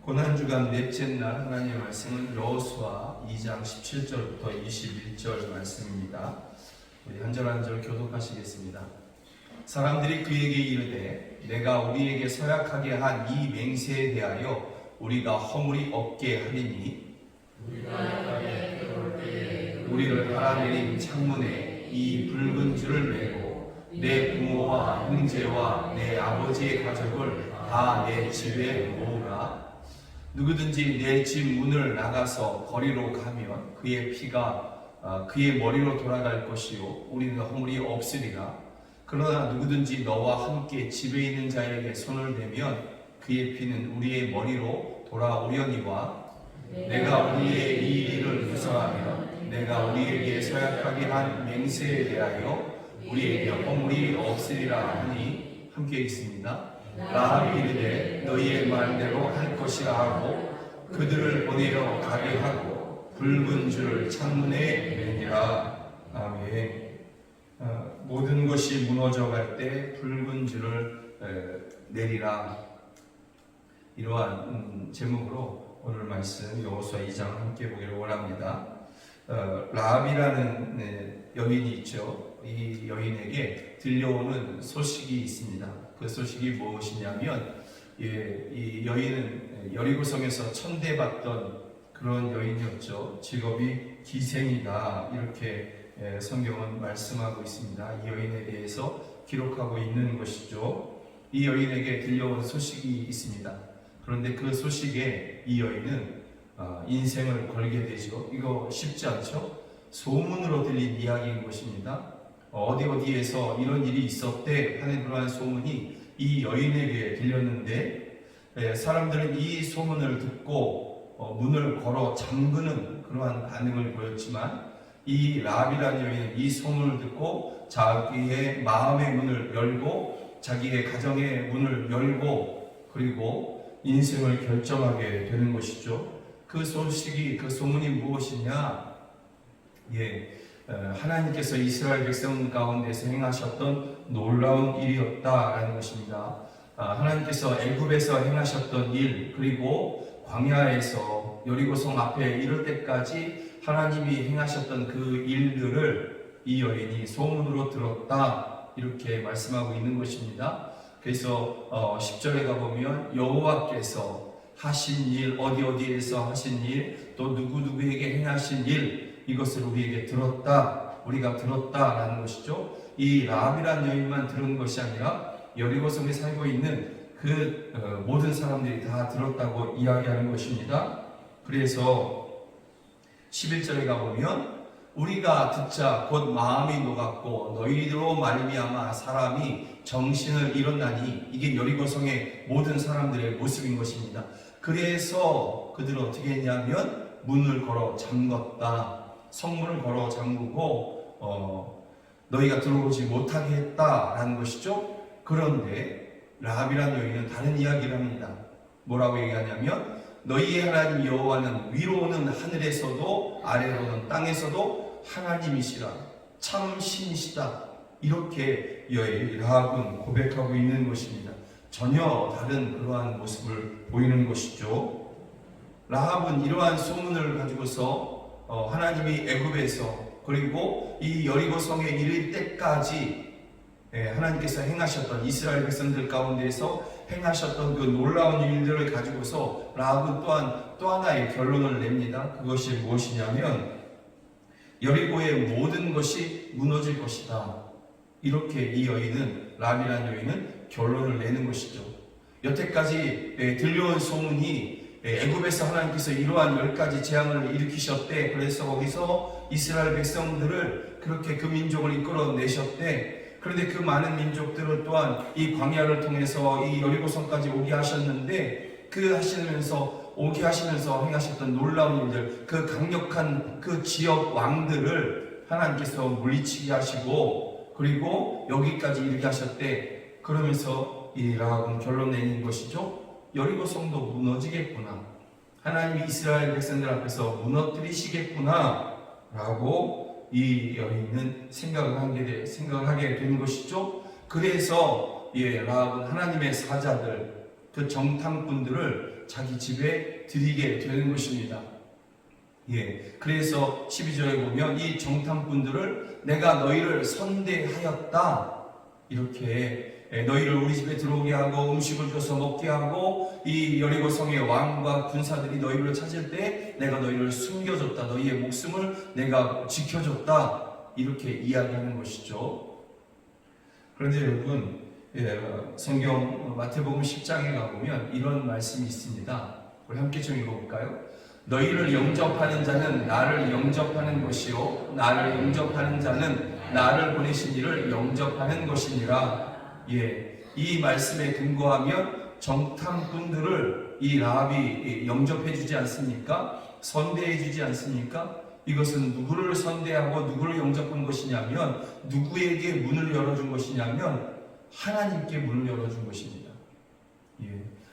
고난주간 넷째 날 하나님의 말씀은 여호수아 2장 17절부터 21절 말씀입니다. 우리 한 절 한 절 교독하시겠습니다. 사람들이 그에게 이르되 내가 우리에게 서약하게 한 이 맹세에 대하여 우리가 허물이 없게 하리니 우리를 갈아내린 창문에 이 붉은 줄을 매고 내 부모와 형제와 내 아버지의 가족을 다 내 집에 모으라. 누구든지 내 집 문을 나가서 거리로 가면 그의 피가 그의 머리로 돌아갈 것이요 우리는 허물이 없으리라. 그러나 누구든지 너와 함께 집에 있는 자에게 손을 대면 그의 피는 우리의 머리로 돌아오려니와 내가 우리의 이 일을 유서하며 내가 우리에게 서약하게 한 맹세에 대하여 우리에게 허물이 없으리라 하니 함께 있습니다. 라합이 이르되 너희의 말대로 할 것이라 하고 그들을 보내어 가게 하고 붉은 줄을 창문에 매니라. 아멘. 모든 것이 무너져 갈 때 붉은 줄을 내리라. 이러한 제목으로 오늘 말씀 여호수아 2장 함께 보기를 원합니다. 라합이라는 여인이 있죠. 이 여인에게 들려오는 소식이 있습니다. 그 소식이 무엇이냐면 이 여인은 여리고성에서 천대받던 그런 여인이었죠. 직업이 기생이다 이렇게 성경은 말씀하고 있습니다. 이 여인에 대해서 기록하고 있는 것이죠. 이 여인에게 들려온 소식이 있습니다. 그런데 그 소식에 이 여인은 인생을 걸게 되죠. 이거 쉽지 않죠? 소문으로 들린 이야기인 것입니다. 어디에서 이런 일이 있었대 하는 그러한 소문이 이 여인에게 들렸는데 사람들은 이 소문을 듣고 문을 걸어 잠그는 그러한 반응을 보였지만 이 라합이라는 여인은 이 소문을 듣고 자기의 마음의 문을 열고 자기의 가정의 문을 열고 그리고 인생을 결정하게 되는 것이죠. 그 소문이 무엇이냐? 하나님께서 이스라엘 백성 가운데서 행하셨던 놀라운 일이었다라는 것입니다. 하나님께서 애굽에서 행하셨던 일, 그리고 광야에서 여리고성 앞에 이를 때까지 하나님이 행하셨던 그 일들을 이 여인이 소문으로 들었다 이렇게 말씀하고 있는 것입니다. 그래서 10절에 가보면 여호와께서 하신 일, 어디에서 하신 일, 또 누구에게 행하신 일, 이것을 우리에게 우리가 들었다라는 것이죠. 이 라합이라는 여인만 들은 것이 아니라 여리고성에 살고 있는 그 모든 사람들이 다 들었다고 이야기하는 것입니다. 그래서 11절에 가보면 우리가 듣자 곧 마음이 녹았고 너희로 말미암아 사람이 정신을 잃었나니, 이게 여리고성의 모든 사람들의 모습인 것입니다. 그래서 그들은 어떻게 했냐면 문을 걸어 잠궜다. 성문을 걸어 잠그고 너희가 들어오지 못하게 했다라는 것이죠. 그런데 라합이라는 여인은 다른 이야기를 합니다. 뭐라고 얘기하냐면 너희의 하나님 여호와는 위로는 하늘에서도 아래로는 땅에서도 하나님이시라, 참 신이시다. 이렇게 라합은 고백하고 있는 것입니다. 전혀 다른 그러한 모습을 보이는 것이죠. 라합은 이러한 소문을 가지고서 하나님이 애굽에서 그리고 이 여리고성에 이를 때까지 하나님께서 행하셨던 이스라엘 백성들 가운데서 행하셨던 그 놀라운 일들을 가지고서 라합은 또한 또 하나의 결론을 냅니다. 그것이 무엇이냐면 여리고의 모든 것이 무너질 것이다. 이렇게 이 여인은, 라합이라는 여인은 결론을 내는 것이죠. 여태까지 들려온 소문이 애굽에서 하나님께서 이러한 10가지 재앙을 일으키셨대. 그래서 거기서 이스라엘 백성들을 그렇게 그 민족을 이끌어내셨대. 그런데 그 많은 민족들은 또한 이 광야를 통해서 이 여리고성까지 오게 하셨는데 오게 하시면서 행하셨던 놀라운 일들, 그 강력한 그 지역 왕들을 하나님께서 물리치게 하시고 그리고 여기까지 이르게 하셨대. 그러면서 이 라합은 결론 내는 것이죠. 여리고성도 무너지겠구나, 하나님이 이스라엘 백성들 앞에서 무너뜨리시겠구나 라고 이 여인은 생각을 하게 되는 것이죠. 그래서 라합은 하나님의 사자들, 그 정탐꾼들을 물을 자기 집에 들이게 되는 것입니다. 그래서 12절에 보면 이 정탐꾼들을 내가 너희를 선대하였다, 이렇게 너희를 우리 집에 들어오게 하고 음식을 줘서 먹게 하고 이 여리고 성의 왕과 군사들이 너희를 찾을 때 내가 너희를 숨겨줬다, 너희의 목숨을 내가 지켜줬다, 이렇게 이야기하는 것이죠. 그런데 여러분, 성경 마태복음 10장에 가보면 이런 말씀이 있습니다. 우리 함께 좀 읽어볼까요? 너희를 영접하는 자는 나를 영접하는 것이요 나를 영접하는 자는 나를 보내신 이를 영접하는 것이니라. 이 말씀에 근거하면 정탐꾼들을 이 라합이 영접해 주지 않습니까? 선대해 주지 않습니까? 이것은 누구를 선대하고 누구를 영접한 것이냐면, 누구에게 문을 열어준 것이냐면 하나님께 문을 열어준 것입니다.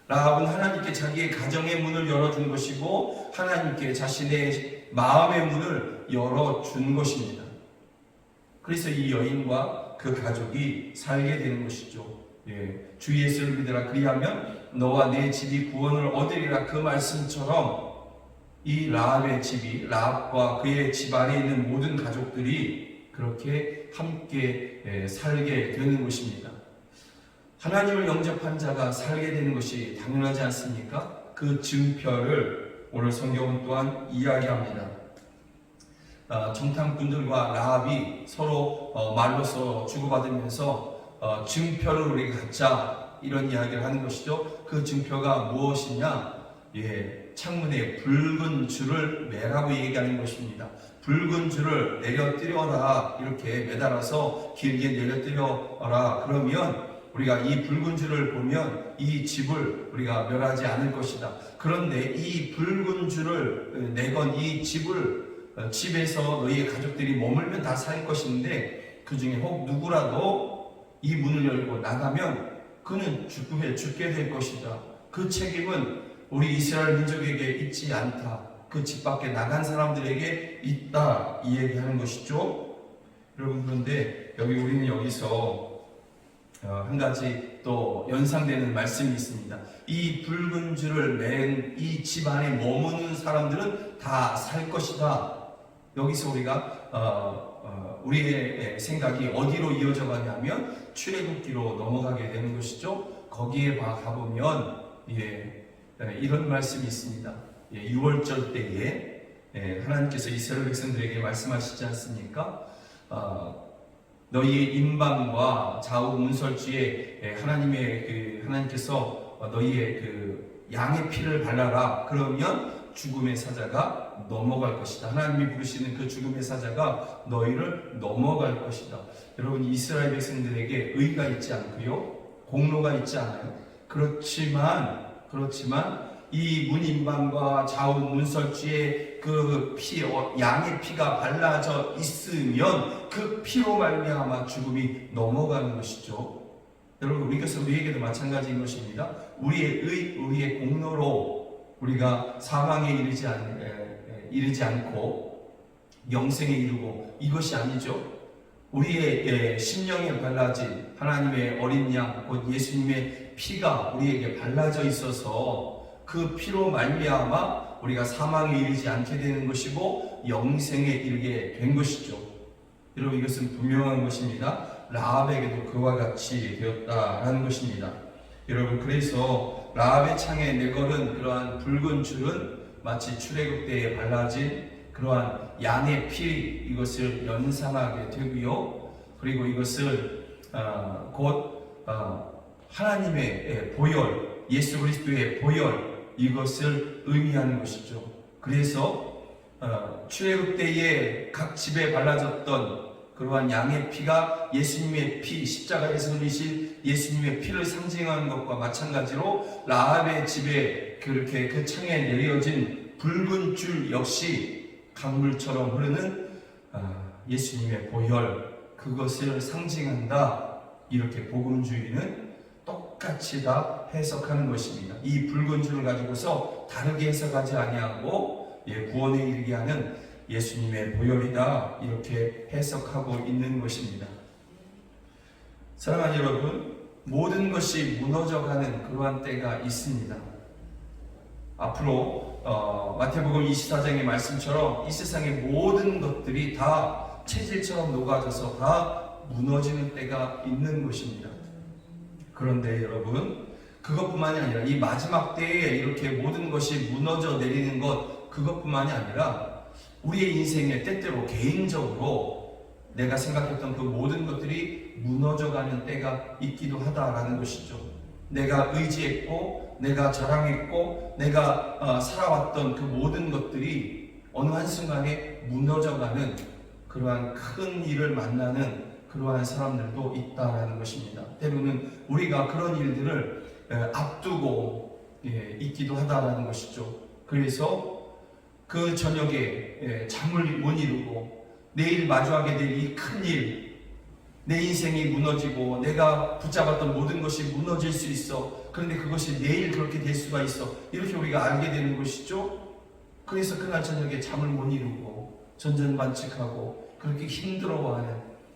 라합은 하나님께 자기의 가정의 문을 열어준 것이고 하나님께 자신의 마음의 문을 열어준 것입니다. 그래서 이 여인과 그 가족이 살게 되는 것이죠. 주 예수를 믿으라 그리하면 너와 내 집이 구원을 얻으리라, 그 말씀처럼 이 라합의 집이, 라합과 그의 집 안에 있는 모든 가족들이 그렇게 함께 살게 되는 것입니다. 하나님을 영접한 자가 살게 되는 것이 당연하지 않습니까? 그 증표를 오늘 성경은 또한 이야기합니다. 정탐꾼들과 라합이 서로 말로서 주고받으면서 증표를 우리가 갖자, 이런 이야기를 하는 것이죠. 그 증표가 무엇이냐? 창문에 붉은 줄을 매라고 얘기하는 것입니다. 붉은 줄을 내려뜨려라, 이렇게 매달아서 길게 내려뜨려라. 그러면 우리가 이 붉은 줄을 보면 이 집을 우리가 멸하지 않을 것이다. 그런데 이 붉은 줄을 내건 이 집에서 너희의 가족들이 머물면 다 살 것인데, 그 중에 혹 누구라도 이 문을 열고 나가면 그는 죽게 될 것이다. 그 책임은 우리 이스라엘 민족에게 있지 않다. 그 집 밖에 나간 사람들에게 있다, 이 얘기하는 것이죠. 여러분, 그런데 우리는 여기서 한 가지 또 연상되는 말씀이 있습니다. 이 붉은 줄을 맨 이 집 안에 머무는 사람들은 다 살 것이다. 여기서 우리가 우리의 생각이 어디로 이어져 가냐면 출애굽기로 넘어가게 되는 것이죠. 거기에 가보면 이런 말씀이 있습니다. 6월절 때에 하나님께서 이스라엘 백성들에게 말씀하시지 않습니까? 너희의 임방과 좌우 문설주에 하나님께서 너희의 그 양의 피를 발라라. 그러면 죽음의 사자가 넘어갈 것이다. 하나님이 부르시는 그 죽음의 사자가 너희를 넘어갈 것이다. 여러분, 이스라엘 백성들에게 의가 있지 않고요, 공로가 있지 않아요. 그렇지만 이 문임방과 좌우 문설주에 그 양의 피가 발라져 있으면 그 피로 말미암아 죽음이 넘어가는 것이죠. 여러분, 우리에게도 마찬가지인 것입니다. 우리의 공로로 우리가 사망에 이르지 않고 영생에 이르고, 이것이 아니죠. 우리의 심령에 발라진 하나님의 어린 양, 곧 예수님의 피가 우리에게 발라져 있어서 그 피로 말미암아 우리가 사망에 이르지 않게 되는 것이고 영생에 이르게 된 것이죠. 여러분, 이것은 분명한 것입니다. 라합에게도 그와 같이 되었다라는 것입니다. 여러분, 그래서 라합의 창에 내걸은 그러한 붉은 줄은 마치 출애굽 때에 발라진 그러한 양의 피, 이것을 연상하게 되고요. 그리고 이것을 곧 하나님의 보혈, 예수 그리스도의 보혈, 이것을 의미하는 것이죠. 그래서 출애굽 때에 각 집에 발라졌던 그러한 양의 피가 예수님의 피, 십자가에서 흘리신 예수님의 피를 상징하는 것과 마찬가지로 라합의 집에 그렇게 그 창에 내려진 붉은 줄 역시 강물처럼 흐르는 예수님의 보혈, 그것을 상징한다. 이렇게 복음주의는 똑같이 다 해석하는 것입니다. 이 붉은 줄을 가지고서 다르게 해석하지 아니하고 구원에 이르게 하는 예수님의 보혈이다, 이렇게 해석하고 있는 것입니다. 사랑하는 여러분, 모든 것이 무너져가는 그러한 때가 있습니다. 앞으로 마태복음 24장의 말씀처럼 이 세상의 모든 것들이 다 체질처럼 녹아져서 다 무너지는 때가 있는 것입니다. 그런데 여러분, 그것뿐만이 아니라 이 마지막 때에 이렇게 모든 것이 무너져 내리는 것, 그것뿐만이 아니라 우리의 인생에 때때로 개인적으로 내가 생각했던 그 모든 것들이 무너져가는 때가 있기도 하다라는 것이죠. 내가 의지했고 내가 자랑했고 내가 살아왔던 그 모든 것들이 어느 한순간에 무너져가는 그러한 큰 일을 만나는 그러한 사람들도 있다라는 것입니다. 때로는 우리가 그런 일들을 앞두고 있기도 하다라는 것이죠. 그래서 그 저녁에 잠을 못 이루고 내일 마주하게 될 이 큰 일, 내 인생이 무너지고 내가 붙잡았던 모든 것이 무너질 수 있어. 그런데 그것이 내일 그렇게 될 수가 있어. 이렇게 우리가 알게 되는 것이죠. 그래서 그날 저녁에 잠을 못 이루고 전전반칙하고 그렇게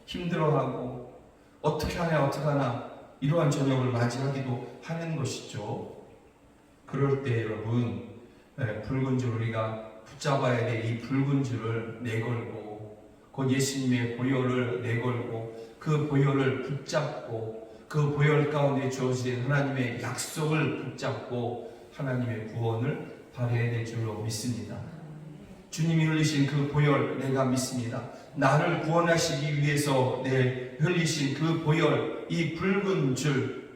힘들어하고 어떻게 하나 이러한 저녁을 맞이하기도 하는 것이죠. 그럴 때 여러분, 붉은 줄 우리가 붙잡아야 될 이 붉은 줄을 내걸고 곧 예수님의 보혈을 내걸고 그 보혈을 붙잡고 그 보혈 가운데 주어진 하나님의 약속을 붙잡고 하나님의 구원을 바라야 될 줄로 믿습니다. 주님이 흘리신 그 보혈 내가 믿습니다. 나를 구원하시기 위해서 흘리신 그 보혈, 이 붉은 줄,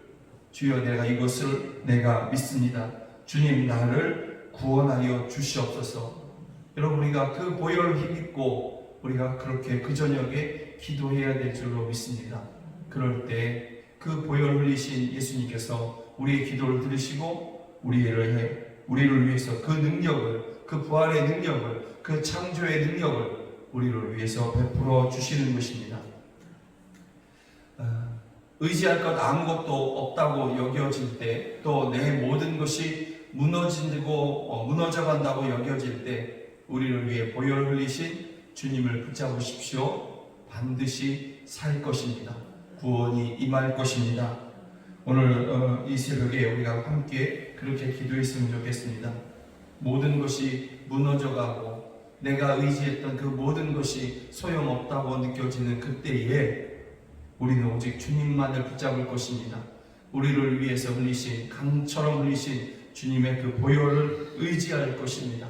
주여 내가 이것을 내가 믿습니다. 주님 나를 구원하여 주시옵소서. 여러분, 우리가 그 보혈을 힘입고 우리가 그렇게 그 저녁에 기도해야 될 줄로 믿습니다. 그럴 때 그 보혈 흘리신 예수님께서 우리의 기도를 들으시고 우리를 위해서 그 능력을, 그 부활의 능력을, 그 창조의 능력을 우리를 위해서 베풀어 주시는 것입니다. 의지할 것 아무것도 없다고 여겨질 때, 또 내 모든 것이 무너져간다고 여겨질 때 우리를 위해 보혈 흘리신 주님을 붙잡으십시오. 반드시 살 것입니다. 구원이 임할 것입니다. 오늘 이 새벽에 우리가 함께 그렇게 기도했으면 좋겠습니다. 모든 것이 무너져가고 내가 의지했던 그 모든 것이 소용없다고 느껴지는 그때에 우리는 오직 주님만을 붙잡을 것입니다. 우리를 위해서 흘리신, 강처럼 흘리신 주님의 그 보혈을 의지할 것입니다.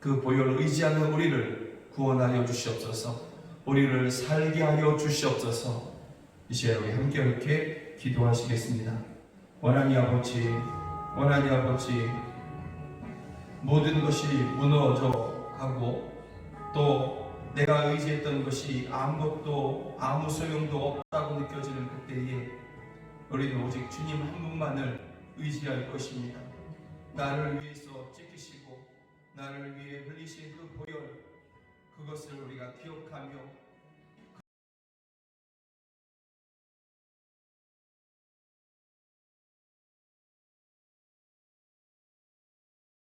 그 보혈을 의지하는 우리를 구원하여 주시옵소서. 우리를 살게 하여 주시옵소서. 이 시간에 우리 함께 이렇게 기도하시겠습니다. 원하니 아버지, 모든 것이 무너져 가고 또 내가 의지했던 것이 아무 소용도 없다고 느껴지는 그때에 우리는 오직 주님 한 분만을 의지할 것입니다. 나를 위해서 지키시고 나를 위해 흘리신 그 보혈, 그것을 우리가 기억하며